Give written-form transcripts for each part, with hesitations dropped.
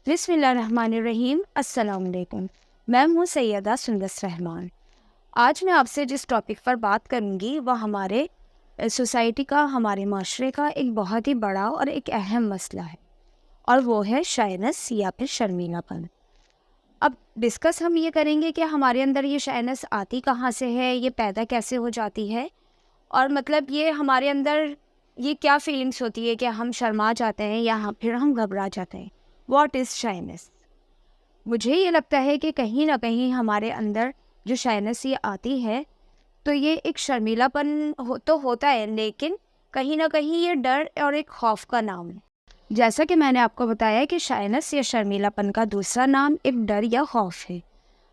बिस्मिल्लाहिर्रहमानिर्रहीम। अस्सलाम वालेकुम। मैं हूँ सैयदा सुंदस रहमान। आज मैं आपसे जिस टॉपिक पर बात करूँगी वह हमारे सोसाइटी का, हमारे माशरे का एक बहुत ही बड़ा और एक अहम मसला है, और वो है शायनेस या फिर शर्मीलापन। अब डिस्कस हम ये करेंगे कि हमारे अंदर ये शायनेस आती कहाँ से है, ये पैदा कैसे हो जाती है, और मतलब ये हमारे अंदर ये क्या फीलिंग्स होती है कि हम शर्मा जाते हैं या फिर हम घबरा जाते हैं। What is shyness? मुझे ये लगता है कि कहीं ना कहीं हमारे अंदर जो शाइनेस ये आती है, तो ये एक शर्मीलापन तो होता है, लेकिन कहीं ना कहीं ये डर और एक खौफ का नाम है। जैसा कि मैंने आपको बताया कि शाइनेस या शर्मीलापन का दूसरा नाम एक डर या खौफ है।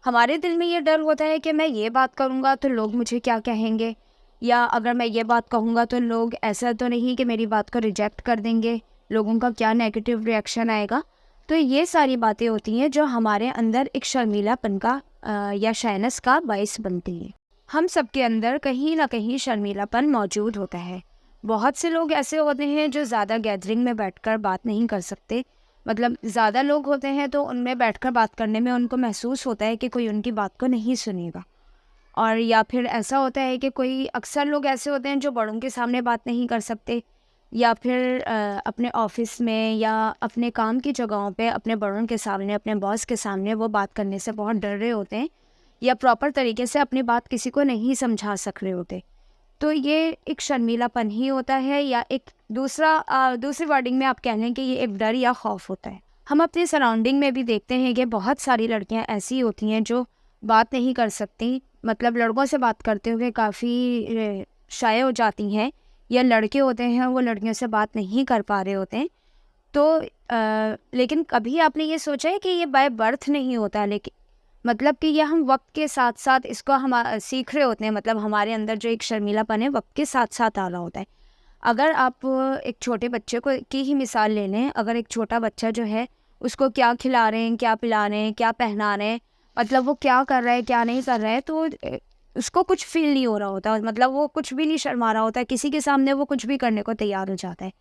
हमारे दिल में ये डर होता है कि मैं ये बात करूँगा तो लोग मुझे क्या कहेंगे, या अगर मैं ये बात कहूँगा तो लोग ऐसा तो नहीं कि मेरी बात को रिजेक्ट कर देंगे, लोगों का क्या नेगेटिव रिएक्शन आएगा। तो ये सारी बातें होती हैं जो हमारे अंदर एक शर्मीलापन का या शाइनेस का बायस बनती है। हम सबके अंदर कहीं ना कहीं शर्मीलापन मौजूद होता है। बहुत से लोग ऐसे होते हैं जो ज़्यादा गैदरिंग में बैठकर बात नहीं कर सकते, मतलब ज़्यादा लोग होते हैं तो उनमें बैठकर बात करने में उनको महसूस होता है कि कोई उनकी बात को नहीं सुनेगा। और या फिर ऐसा होता है कि कोई अक्सर लोग ऐसे होते हैं जो बड़ों के सामने बात नहीं कर सकते, या फिर अपने ऑफिस में या अपने काम की जगहों पे अपने बड़ों के सामने, अपने बॉस के सामने वो बात करने से बहुत डर रहे होते हैं, या प्रॉपर तरीके से अपनी बात किसी को नहीं समझा सक रहे होते। तो ये एक शर्मीलापन ही होता है, या एक दूसरी वर्डिंग में आप कह लें कि ये एक डर या खौफ होता है। हम अपनी सराउंडिंग में भी देखते हैं कि बहुत सारी लड़कियां ऐसी होती हैं जो बात नहीं कर सकती, मतलब लड़कों से बात करते हुए काफ़ी शाय हो जाती हैं, या लड़के होते हैं वो लड़कियों से बात नहीं कर पा रहे होते हैं। तो लेकिन कभी आपने ये सोचा है कि ये बाय बर्थ नहीं होता, लेकिन मतलब कि ये हम वक्त के साथ साथ इसको हम सीख रहे होते हैं। मतलब हमारे अंदर जो एक शर्मीलापन है वक्त के साथ साथ आ रहा होता है। अगर आप एक छोटे बच्चे को की ही मिसाल ले लें, अगर एक छोटा बच्चा जो है उसको क्या खिला रहे हैं, क्या पिला रहे हैं, क्या पहना रहे हैं, मतलब वो क्या कर रहा है क्या नहीं कर रहा है, तो उसको कुछ फील नहीं हो रहा होता, मतलब वो कुछ भी नहीं शर्मा रहा होता है, किसी के सामने वो कुछ भी करने को तैयार हो जाता है।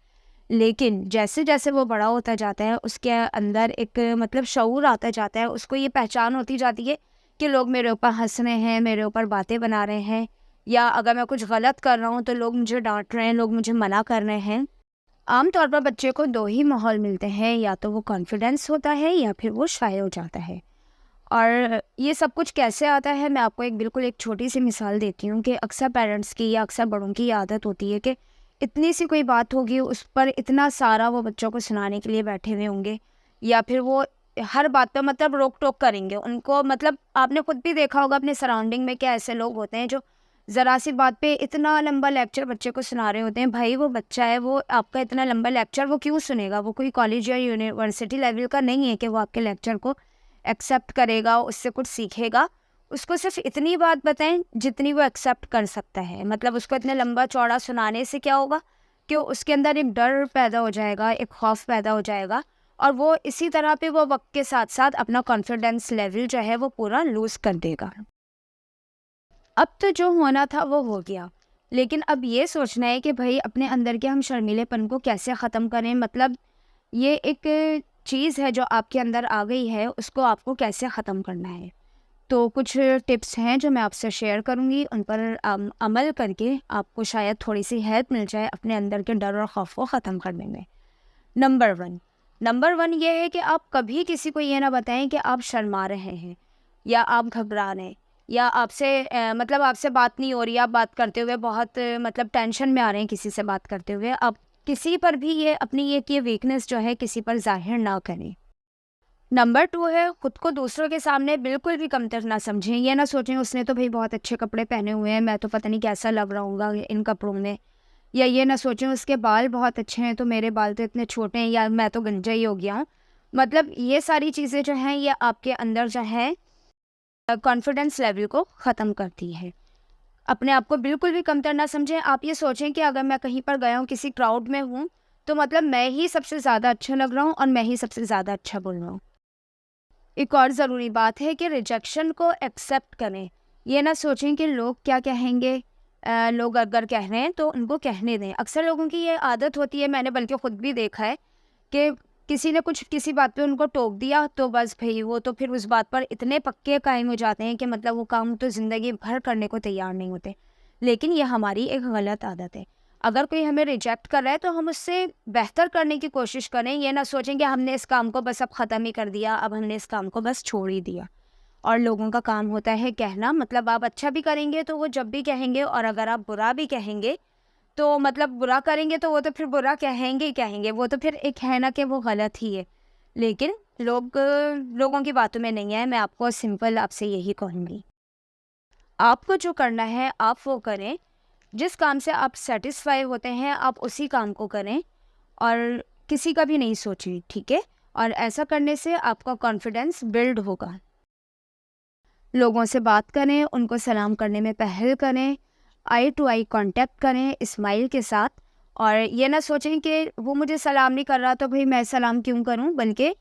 लेकिन जैसे जैसे वो बड़ा होता जाता है उसके अंदर एक मतलब शऊर आता जाता है, उसको ये पहचान होती जाती है कि लोग मेरे ऊपर हंस रहे हैं, मेरे ऊपर बातें बना रहे हैं, या अगर मैं कुछ गलत कर रहा हूँ तो लोग मुझे डांट रहे हैं, लोग मुझे मना कर रहे हैं। आमतौर पर बच्चे को दो ही माहौल मिलते हैं, या तो वो कॉन्फिडेंस होता है या फिर वो शाय हो जाता है। और ये सब कुछ कैसे आता है, मैं आपको बिल्कुल एक छोटी सी मिसाल देती हूँ कि अक्सर पेरेंट्स की या अक्सर बड़ों की आदत होती है कि इतनी सी कोई बात होगी उस पर इतना सारा वो बच्चों को सुनाने के लिए बैठे हुए होंगे, या फिर वो हर बात पे मतलब रोक टोक करेंगे उनको। मतलब आपने खुद भी देखा होगा अपने सराउंडिंग में, क्या ऐसे लोग होते हैं जो ज़रा सी बात पे इतना लंबा लेक्चर बच्चे को सुना रहे होते हैं। भाई वो बच्चा है, वो आपका इतना लंबा लेक्चर वो क्यों सुनेगा? वो कोई कॉलेज या यूनिवर्सिटी लेवल का नहीं है कि वो आपके लेक्चर को एक्सेप्ट करेगा, उससे कुछ सीखेगा। उसको सिर्फ इतनी बात बताएं जितनी वो एक्सेप्ट कर सकता है। मतलब उसको इतने लंबा चौड़ा सुनाने से क्या होगा कि उसके अंदर एक डर पैदा हो जाएगा, एक खौफ पैदा हो जाएगा, और वो इसी तरह पे वो वक्त के साथ साथ अपना कॉन्फिडेंस लेवल जो है वो पूरा लूज़ कर देगा। अब तो जो होना था वो हो गया, लेकिन अब ये सोचना है कि भाई अपने अंदर के हम शर्मीलेपन को कैसे ख़त्म करें। मतलब ये एक चीज़ है जो आपके अंदर आ गई है, उसको आपको कैसे ख़त्म करना है। तो कुछ टिप्स हैं जो मैं आपसे शेयर करूँगी, उन पर अमल करके आपको शायद थोड़ी सी हेल्प मिल जाए अपने अंदर के डर और खौफ को ख़त्म करने में। नंबर वन ये है कि आप कभी किसी को ये ना बताएं कि आप शर्मा रहे हैं, या आप घबरा रहे हैं, या आपसे मतलब आपसे बात नहीं हो रही, आप बात करते हुए बहुत मतलब टेंशन में आ रहे हैं किसी से बात करते हुए। आप किसी पर भी ये अपनी ये वीकनेस जो है किसी पर जाहिर ना करें। नंबर 2 है, खुद को दूसरों के सामने बिल्कुल भी कमतर ना समझें। ये ना सोचें उसने तो भाई बहुत अच्छे कपड़े पहने हुए हैं, मैं तो पता नहीं कैसा लग रहा हूँगा इन कपड़ों में। या ये ना सोचें उसके बाल बहुत अच्छे हैं तो मेरे बाल तो इतने छोटे हैं, या मैं तो गंजा ही हो गया हूँ। मतलब ये सारी चीज़ें जो हैं ये आपके अंदर जो है कॉन्फिडेंस लेवल को ख़त्म करती है। अपने आप को बिल्कुल भी कमतर ना समझें। आप ये सोचें कि अगर मैं कहीं पर गया हूँ, किसी क्राउड में हूँ, तो मतलब मैं ही सबसे ज़्यादा अच्छा लग रहा हूँ और मैं ही सबसे ज़्यादा अच्छा बोल रहा हूँ। एक और ज़रूरी बात है कि रिजेक्शन को एक्सेप्ट करें। ये ना सोचें कि लोग क्या कहेंगे, लोग अगर कह रहे हैं तो उनको कहने दें। अक्सर लोगों की ये आदत होती है, मैंने बल्कि ख़ुद भी देखा है कि किसी ने कुछ किसी बात पे उनको टोक दिया तो बस भाई वो तो फिर उस बात पर इतने पक्के कायम हो जाते हैं कि मतलब वो काम तो ज़िंदगी भर करने को तैयार नहीं होते। लेकिन ये हमारी एक गलत आदत है। अगर कोई हमें रिजेक्ट कर रहा है तो हम उससे बेहतर करने की कोशिश करें, ये ना सोचें कि हमने इस काम को बस अब ख़त्म ही कर दिया, अब हमने इस काम को बस छोड़ ही दिया। और लोगों का काम होता है कहना, मतलब आप अच्छा भी करेंगे तो वो जब भी कहेंगे, और अगर आप बुरा भी कहेंगे तो मतलब बुरा करेंगे तो वो तो फिर बुरा कहेंगे ही कहेंगे, वो तो फिर एक है ना कि वो गलत ही है। लेकिन लोगों की बातों में नहीं है। मैं आपको सिंपल आपसे यही कहूँगी, आपको जो करना है आप वो करें। जिस काम से आप सेटिस्फाई होते हैं आप उसी काम को करें, और किसी का भी नहीं सोचिए, ठीक है? और ऐसा करने से आपका कॉन्फिडेंस बिल्ड होगा। लोगों से बात करें, उनको सलाम करने में पहल करें, आई टू आई कांटेक्ट करें स्माइल के साथ। और ये ना सोचें कि वो मुझे सलाम नहीं कर रहा तो भाई मैं सलाम क्यों करूं, बल्कि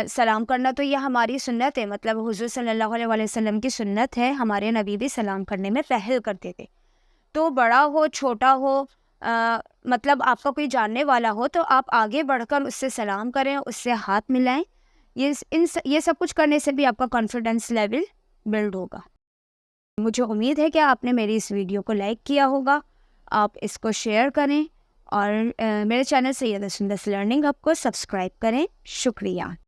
सलाम करना तो ये हमारी सुन्नत है, मतलब हुज़ूर सल्लल्लाहु अलैहि वसल्लम की सुन्नत है। हमारे नबी भी सलाम करने में पहल करते थे। तो बड़ा हो छोटा हो, मतलब आपका कोई जानने वाला हो तो आप आगे बढ़कर उससे सलाम करें, उससे हाथ मिलाएं। ये सब कुछ करने से भी आपका कॉन्फिडेंस लेवल बिल्ड होगा। मुझे उम्मीद है कि आपने मेरी इस वीडियो को लाइक किया होगा। आप इसको शेयर करें और मेरे channel Syeda Sundas learning hub को सब्सक्राइब करें। शुक्रिया।